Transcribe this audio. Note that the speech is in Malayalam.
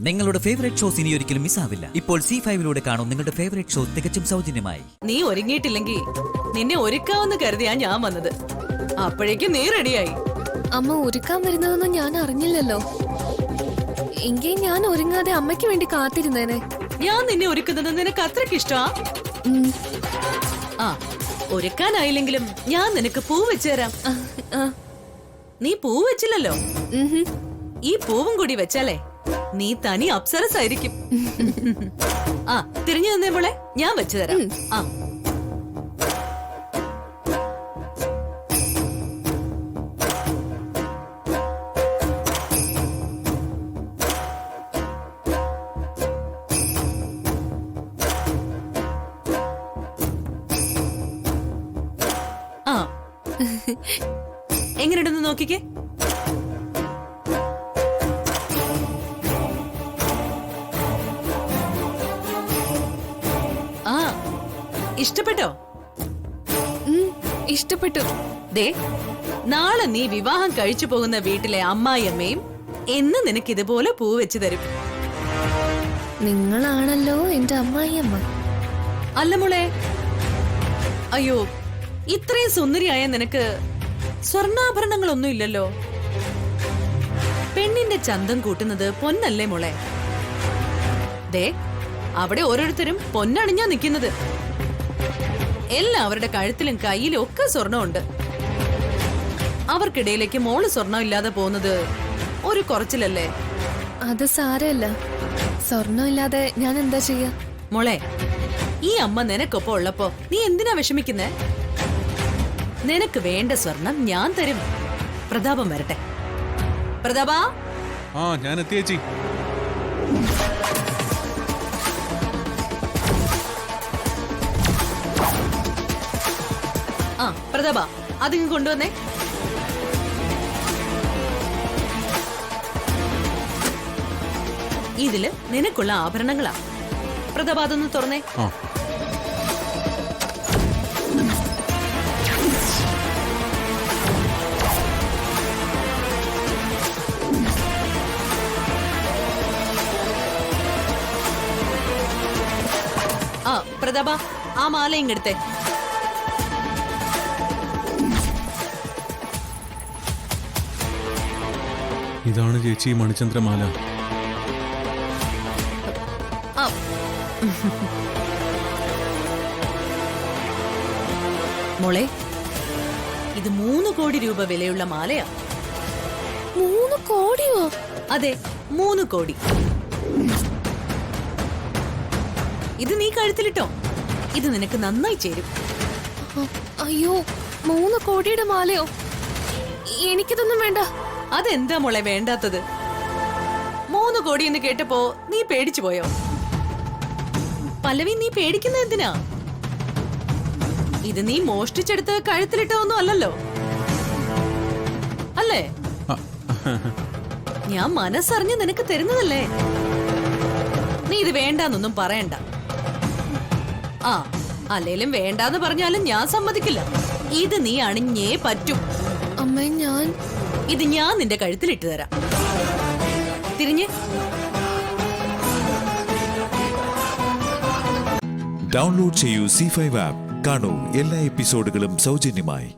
നിങ്ങളുടെ ഫേവറേറ്റ് ഷോസ് ഇനി ഒരിക്കലും മിസ്സാവില്ല. ഇപ്പോൾ C5 കാണും നിങ്ങളുടെ ഫേവറേറ്റ് ഷോ തികച്ചും സൗജന്യമായി. നീ ഒരുങ്ങിയിട്ടില്ലെങ്കിൽ നിന്നെ ഒരുക്കാവെന്ന് കരുതിയാ ഞാൻ വന്നത്. അപ്പോഴേക്കും നീ റെഡിയായി. അമ്മ ഒരുക്കാൻ വരുന്നതൊന്നും ഞാൻ അറിഞ്ഞില്ലല്ലോ. എങ്കിൽ ഞാൻ ഒരുങ്ങാതെ അമ്മയ്ക്ക് വേണ്ടി കാത്തിരുന്നേനെ. ഞാൻ നിന്നെ ഒരുക്കുന്നത് നിനക്ക് അത്രയ്ക്ക് ഇഷ്ടാ? ആ, ഒരുക്കാനായില്ലെങ്കിലും ഞാൻ നിനക്ക് പൂ വെച്ചു തരാം. നീ പൂ വെച്ചില്ലല്ലോ. ഈ പൂവും കൂടി വെച്ചാലേ നീ തനി അപ്സരസ് ആയിരിക്കും. ആ, തിരിഞ്ഞു നിന്നേ മോളെ, ഞാൻ വെച്ചു തരാം. ആ, എങ്ങനെയുണ്ടെന്ന് നോക്കിക്കേ. ആ, ഇഷ്ടപ്പെട്ടോ? ഇഷ്ടപ്പെട്ടു. ദേ, നാളെ നീ വിവാഹം കഴിച്ചു പോകുന്ന വീട്ടിലെ അമ്മായിയമ്മയും എന്ന് നിനക്ക് ഇതുപോലെ പൂ വെച്ച് തരും. നിങ്ങളാണല്ലോ എന്റെ അമ്മായിയമ്മ. അല്ല മോളെ, അയ്യോ, ഇത്രയും സുന്ദരിയായ നിനക്ക് സ്വർണ്ണാഭരണങ്ങളൊന്നും ഇല്ലല്ലോ. പെണ്ണിന്റെ ചന്തം കൂട്ടുന്നത് പൊന്നല്ലേ മോളെ? ദേ, അവിടെ ഓരോരുത്തരും പൊന്നണിഞ്ഞാ നിൽക്കുന്നത്. എല്ലാവരുടെ കഴുത്തിലും കയ്യിലും ഒക്കെ സ്വർണ്ണമുണ്ട്. അവർക്കിടയിലേക്ക് മോള് സ്വർണ്ണം ഇല്ലാതെ പോകുന്നത് ഒരു കുറച്ചിലല്ലേ? അത് സാരമല്ല. സ്വർണ്ണം ഇല്ലാതെ ഞാൻ എന്താ ചെയ്യാ? മോളെ, ഈ അമ്മ നിനക്കൊപ്പം ഉള്ളപ്പോ നീ എന്തിനാ വിഷമിക്കുന്നേ? നിനക്ക് വേണ്ട സ്വർണം ഞാൻ തരും. പ്രതാപം വരട്ടെ. പ്രതാപ, ആ, ഞാൻ എത്തിയേച്ചി. ആ, പ്രതാപ, അതിങ്ങ് കൊണ്ടുവന്നേ. ഇതില് നിനക്കുള്ള ആഭരണങ്ങളാ. പ്രതാപ, അതൊന്ന് തുറന്നേ. ആ, പ്രതാപ, ആ മാല ഇങ്ങെടുത്തേ. ഇതാണ് ചേച്ചി മണിചന്ദ്രമാല. മോളെ, ഇത് 3 കോടി രൂപ വിലയുള്ള മാലയാ. 3 കോടിയോ? അതെ, 3 കോടി. ഇത് നീ കഴുത്തിലിട്ടോ. ഇത് നിനക്ക് നന്നായി ചേരും. അയ്യോ, 3 കോടിയുടെ മാലയോ? എനിക്കിതൊന്നും വേണ്ട. അതെന്താ മോളെ വേണ്ടാത്തത്? 3 കോടി എന്ന് കേട്ടപ്പോ നീ പേടിച്ചു പോയോ? പല്ലവി, നീ പേടിക്കുന്ന എന്തിനാ? ഇത് നീ മോഷ്ടിച്ചെടുത്ത് കഴുത്തിലിട്ടതൊന്നും അല്ലല്ലോ, അല്ലേ? ഞാൻ മനസ്സറിഞ്ഞ് നിനക്ക് തരുന്നതല്ലേ. നീ ഇത് വേണ്ടാന്നൊന്നും പറയണ്ട. ആ, അല്ലേലും വേണ്ടാന്ന് പറഞ്ഞാലും ഞാൻ സമ്മതിക്കില്ല. ഇത് നീ അണിഞ്ഞേ പറ്റും. അമ്മ, ഇത് ഞാൻ നിന്റെ കഴുത്തിലിട്ട് തരാം. തിരിഞ്ഞ്. ഡൗൺലോഡ് ചെയ്യൂ C5 ആപ്പ്. കാണൂ എല്ലാ എപ്പിസോഡുകളും സൗജന്യമായി.